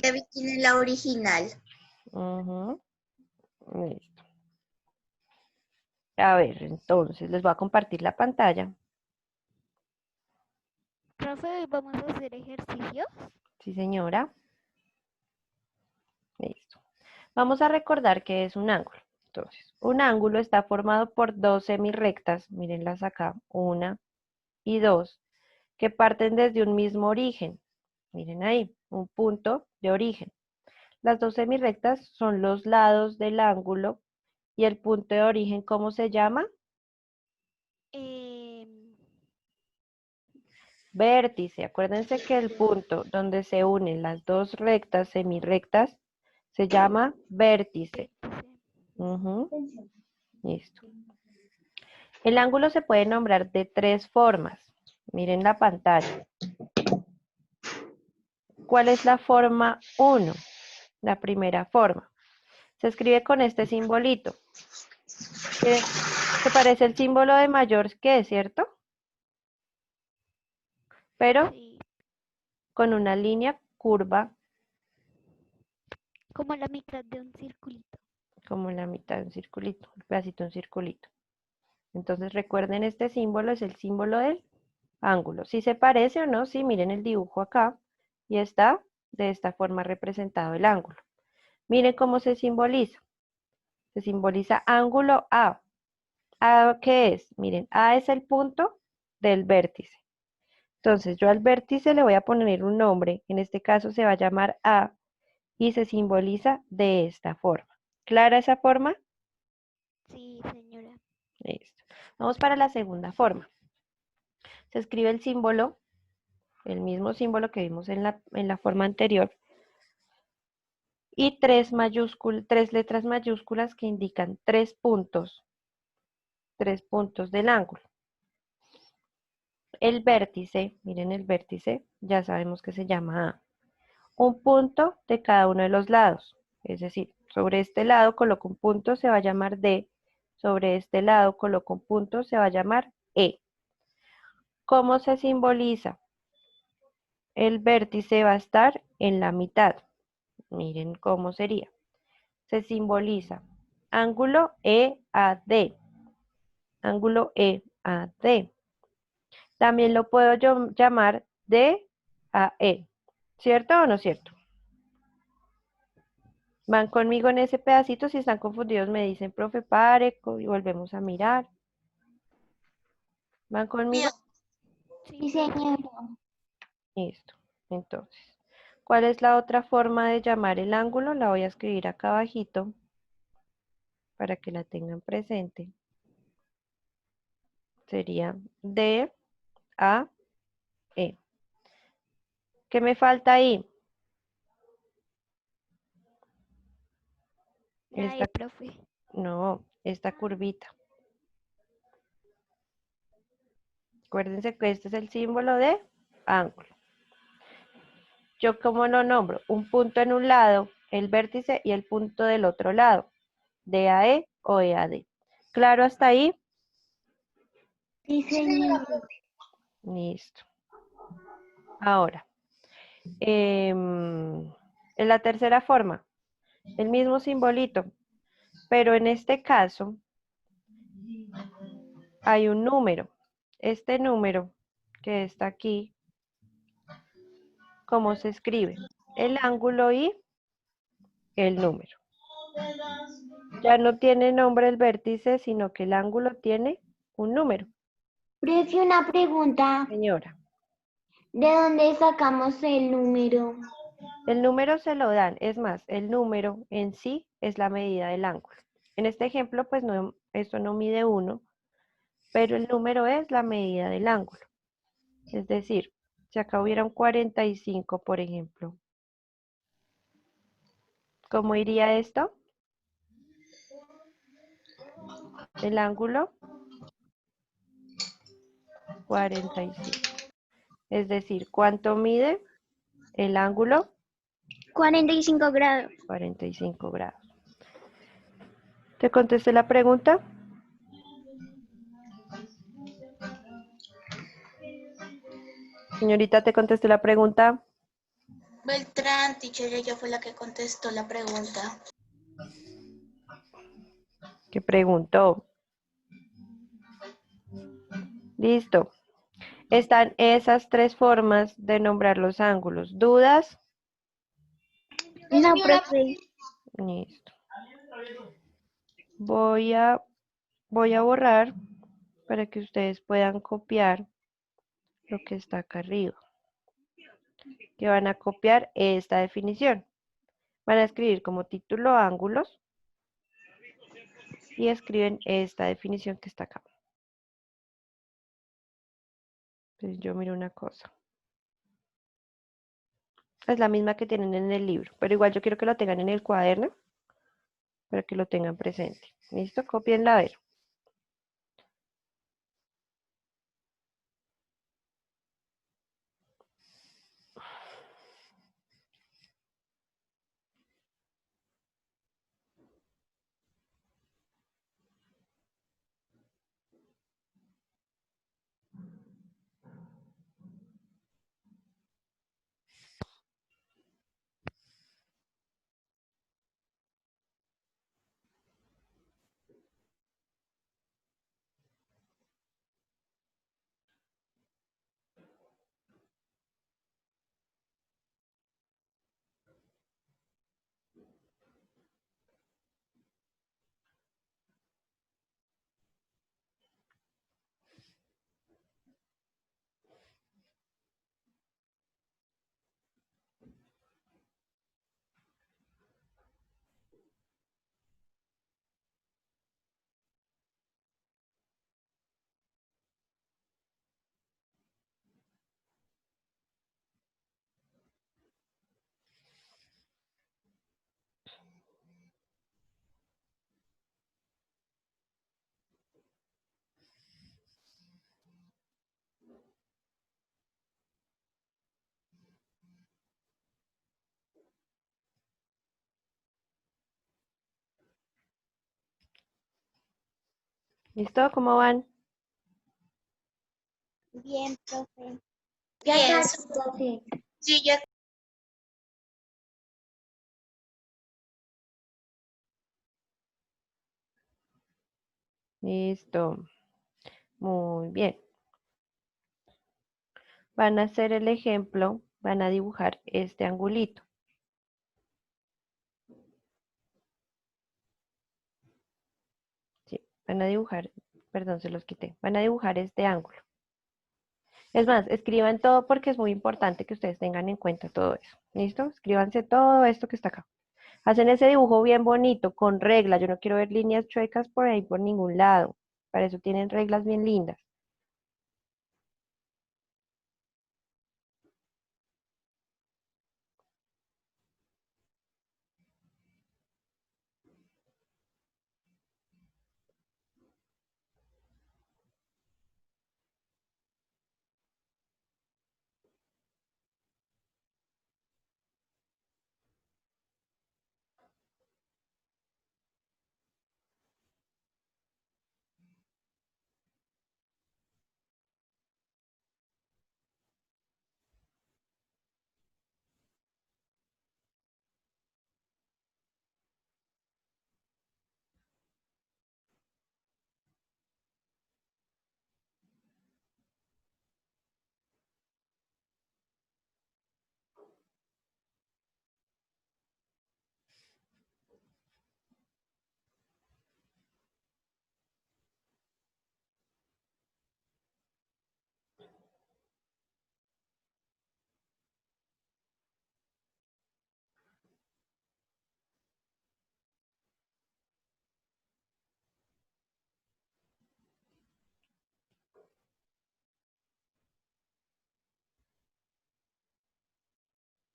Ya vi quién es la original. Ujú, listo. A ver, entonces les voy a compartir la pantalla. Profe, hoy vamos a hacer ejercicios. Sí, señora. Listo. Vamos a recordar que es un ángulo. Entonces, un ángulo está formado por dos semirrectas, mírenlas acá, una y dos, que parten desde un mismo origen. Miren ahí, un punto de origen. Las dos semirrectas son los lados del ángulo y el punto de origen, ¿cómo se llama? Vértice. Acuérdense que el punto donde se unen las dos rectas semirrectas se llama vértice. Ujú, listo. El ángulo se puede nombrar de tres formas. Miren la pantalla. ¿Cuál es la forma 1? La primera forma. Se escribe con este simbolito. Se parece el símbolo de mayor que, ¿cierto? Pero Sí, con una línea curva como la mitad de un circulito. como en la mitad de un circulito, un pedacito de un circulito. Entonces recuerden, este símbolo es el símbolo del ángulo. Si se parece o no, sí, miren el dibujo acá y está de esta forma representado el ángulo. Miren cómo se simboliza. Se simboliza ángulo A. ¿A qué es? Miren, A es el punto del vértice. Entonces yo al vértice le voy a poner un nombre. En este caso se va a llamar A y se simboliza de esta forma. ¿Clara esa forma? Sí, señora. Listo. Vamos para la segunda forma. Se escribe el símbolo, el mismo símbolo que vimos en la forma anterior, y tres letras mayúsculas que indican tres puntos del ángulo. El vértice, miren el vértice, ya sabemos que se llama A. Un punto de cada uno de los lados, es decir, sobre este lado coloco un punto, se va a llamar D, sobre este lado coloco un punto, se va a llamar E. ¿Cómo se simboliza? El vértice va a estar en la mitad. Miren cómo sería. Se simboliza ángulo EAD. Ángulo EAD. También lo puedo yo llamar DAE. ¿Cierto o no cierto? Van conmigo en ese pedacito. Si están confundidos me dicen, profe, pare y volvemos a mirar. ¿Van conmigo? Sí, señora. Listo. Entonces, ¿cuál es la otra forma de llamar el ángulo? La voy a escribir acá abajito para que la tengan presente. Sería DAE. ¿Qué me falta ahí? La E, profe. No, esta curvita. Acuérdense que este es el símbolo de ángulo. ¿Yo cómo lo nombro? Un punto en un lado, el vértice y el punto del otro lado. DAE o EAD. ¿Claro hasta ahí? Sí, señor. Listo. Ahora, en la tercera forma, el mismo simbolito, pero en este caso hay un número. Este número que está aquí, ¿cómo se escribe? El ángulo y el número. Ya no tiene nombre el vértice, sino que el ángulo tiene un número. Profe, una pregunta. Señora, ¿De dónde sacamos el número? el número se lo dan, es más, el número en sí es la medida del ángulo. En este ejemplo, pues no, esto no mide 1, pero el número es la medida del ángulo. Es decir, si acá hubiera un 45, por ejemplo, ¿cómo iría esto? El ángulo 45. Es decir, ¿cuánto mide el ángulo? 45 grados. 45 grados. ¿Te contesté la pregunta? Señorita, ¿te contesté la pregunta? Beltrán, teacher, ella fue la que contestó la pregunta. ¿Qué preguntó? Listo. Están esas tres formas de nombrar los ángulos. ¿Dudas? No, profe. Listo. Voy a borrar para que ustedes puedan copiar lo que está acá arriba. Que van a copiar esta definición. Van a escribir como título ángulos y escriben esta definición que está acá. Entonces yo miro una cosa. Es la misma que tienen en el libro, pero igual yo quiero que lo tengan en el cuaderno para que lo tengan presente. ¿Listo? Copienla a ver. ¿Listo? ¿Cómo van? Bien, profe. Ya Bien, casi, profe. sí, ya. Listo. Muy bien. Van a hacer el ejemplo, van a dibujar este angulito. Sí, van a dibujar, perdón, se los quité. Van a dibujar este ángulo. Es más, escriban todo porque es muy importante que ustedes tengan en cuenta todo eso. ¿Listo? Escríbanse todo esto que está acá. Hacen ese dibujo bien bonito, con reglas. Yo no quiero ver líneas chuecas por ahí por ningún lado. Para eso tienen reglas bien lindas.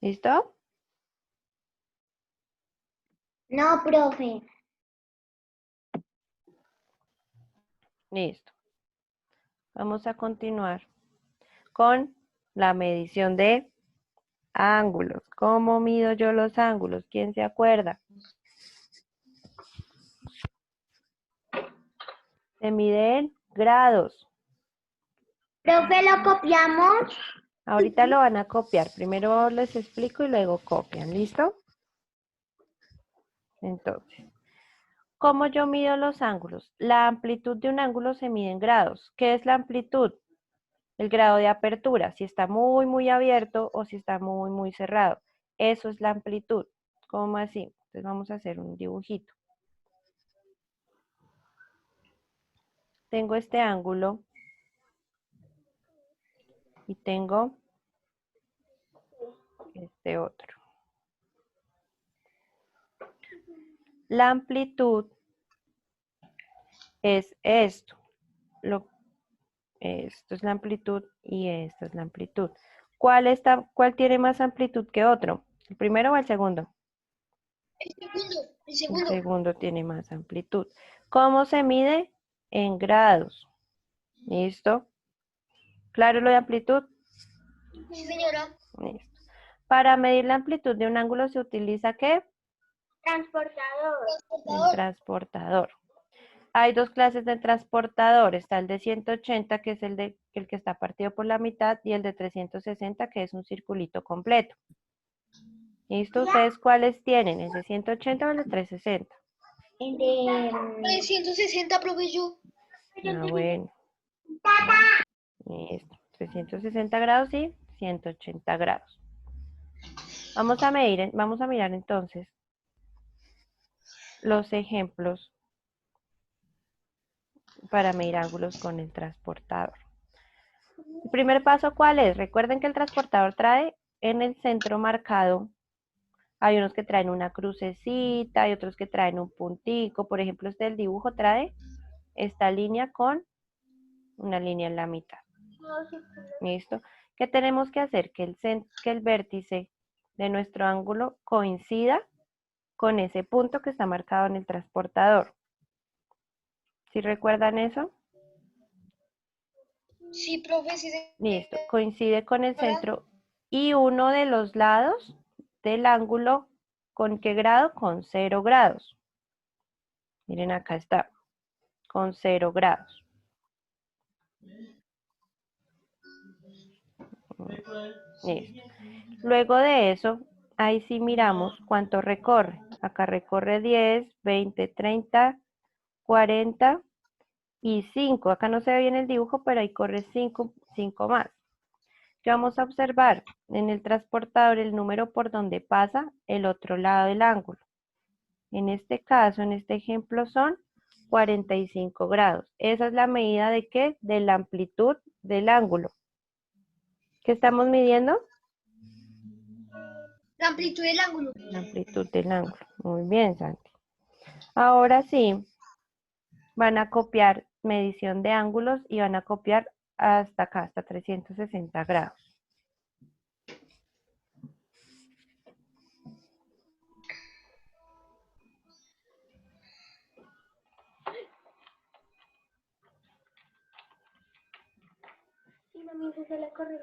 ¿Listo? No, profe. Listo. Vamos a continuar con la medición de ángulos. ¿Cómo mido yo los ángulos? ¿Quién se acuerda? Se miden grados. Profe, ¿lo copiamos? Ahorita lo van a copiar. Primero les explico y luego copian. ¿Listo? Entonces, ¿cómo yo mido los ángulos? La amplitud de un ángulo se mide en grados. ¿Qué es la amplitud? El grado de apertura, si está muy, muy abierto o si está muy, muy cerrado. Eso es la amplitud. ¿Cómo así? Entonces vamos a hacer un dibujito. Tengo este ángulo y tengo este otro. La amplitud es esto. Esto es la amplitud y esta es la amplitud. ¿Cuál tiene más amplitud que otro? ¿El primero o el segundo? El El segundo tiene más amplitud. ¿Cómo se mide? En grados. ¿Listo? ¿Claro lo de amplitud? Sí, señora. Listo. Para medir la amplitud de un ángulo se utiliza ¿qué? Transportador. El transportador. Hay dos clases de transportador. Está el de 180, que es el que está partido por la mitad, y el de 360, que es un circulito completo. ¿Listo? ¿Ustedes cuáles tienen? ¿El de 180 o el de 360? El de... 360, profe, yo. Ah, bueno. Listo. 360 grados y 180 grados. Vamos a mirar entonces los ejemplos para medir ángulos con el transportador. El primer paso, ¿cuál es? Recuerden que el transportador trae en el centro marcado. Hay unos que traen una crucecita, hay otros que traen un puntico. Por ejemplo, este del dibujo trae esta línea con una línea en la mitad. ¿Listo? ¿Qué tenemos que hacer? Que el vértice de nuestro ángulo coincida con ese punto que está marcado en el transportador. ¿Sí recuerdan eso? Sí, profe, sí. Listo. Coincide con el centro y uno de los lados del ángulo, ¿con qué grado? Con 0 grados. Miren, acá está, con 0 grados. Listo. Luego de eso, ahí sí miramos cuánto recorre. Acá recorre 10, 20, 30, 40 y 5. Acá no se ve bien el dibujo, pero ahí corre 5 más. ¿Qué vamos a observar? En el transportador el número por donde pasa el otro lado del ángulo. En este caso, en este ejemplo son 45 grados. Esa es la medida de ¿qué? De la amplitud del ángulo. ¿Qué estamos midiendo? La amplitud del ángulo. La amplitud del ángulo. Muy bien, Santi. Ahora sí, van a copiar medición de ángulos y van a copiar hasta acá, hasta 360 grados. Sí, mami, se le corre.